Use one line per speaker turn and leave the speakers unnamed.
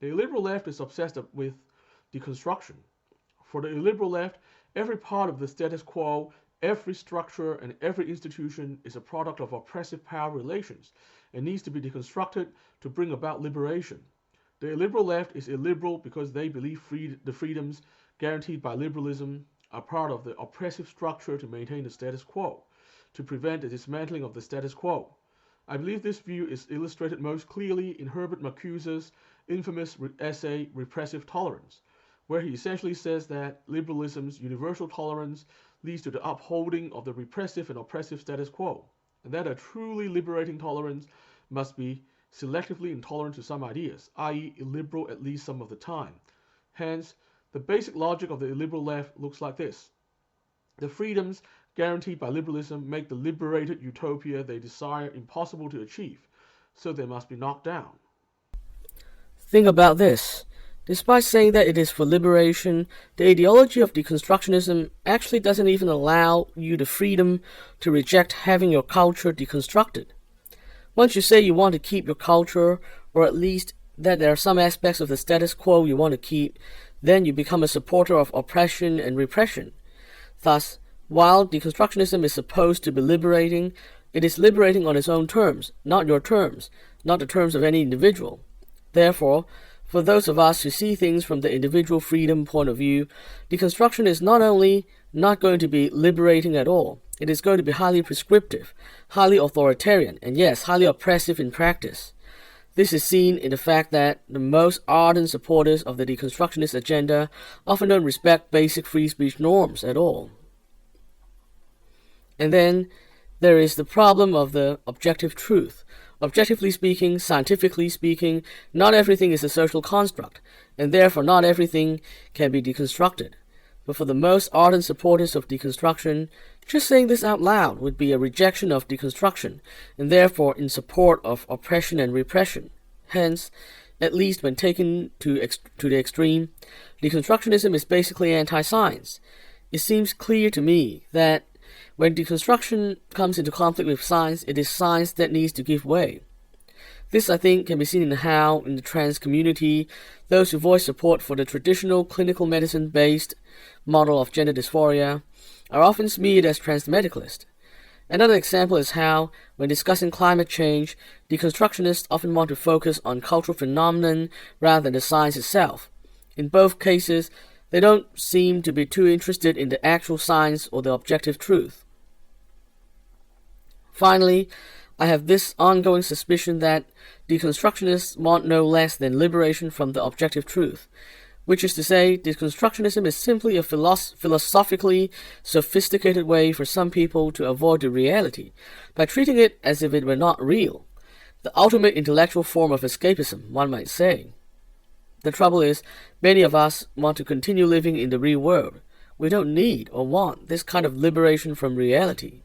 The illiberal left is obsessed with deconstruction. For the illiberal left, every part of the status quo, every structure, and every institution is a product of oppressive power relations and needs to be deconstructed to bring about liberation. The illiberal left is illiberal because they believe the freedoms guaranteed by liberalism are part of the oppressive structure to maintain the status quo, to prevent the dismantling of the status quo. I believe this view is illustrated most clearly in Herbert Marcuse's infamous essay Repressive Tolerance, where he essentially says that liberalism's universal tolerance leads to the upholding of the repressive and oppressive status quo, and that a truly liberating tolerance must be selectively intolerant to some ideas, i.e. illiberal at least some of the time. Hence, the basic logic of the illiberal left looks like this. The freedoms guaranteed by liberalism make the liberated utopia they desire impossible to achieve, so they must be knocked down.
Think about this. Despite saying that it is for liberation, the ideology of deconstructionism actually doesn't even allow you the freedom to reject having your culture deconstructed. Once you say you want to keep your culture, or at least that there are some aspects of the status quo you want to keep, then you become a supporter of oppression and repression. Thus, while deconstructionism is supposed to be liberating, it is liberating on its own terms, not your terms, not the terms of any individual. Therefore, for those of us who see things from the individual freedom point of view, deconstruction is not only not going to be liberating at all, it is going to be highly prescriptive, highly authoritarian, and yes, highly oppressive in practice. This is seen in the fact that the most ardent supporters of the deconstructionist agenda often don't respect basic free speech norms at all. And then there is the problem of the objective truth. Objectively speaking, scientifically speaking, not everything is a social construct, and therefore not everything can be deconstructed. But for the most ardent supporters of deconstruction, just saying this out loud would be a rejection of deconstruction, and therefore in support of oppression and repression. Hence, at least when taken to the extreme, deconstructionism is basically anti-science. It seems clear to me that when deconstruction comes into conflict with science, it is science that needs to give way. This, I think, can be seen in how, in the trans community, those who voice support for the traditional clinical medicine-based model of gender dysphoria are often smeared as transmedicalist. Another example is how, when discussing climate change, deconstructionists often want to focus on cultural phenomenon rather than the science itself. In both cases, they don't seem to be too interested in the actual science or the objective truth. Finally, I have this ongoing suspicion that deconstructionists want no less than liberation from the objective truth, which is to say, deconstructionism is simply a philosophically sophisticated way for some people to avoid the reality, by treating it as if it were not real. The ultimate intellectual form of escapism, one might say. The trouble is, many of us want to continue living in the real world. We don't need or want this kind of liberation from reality.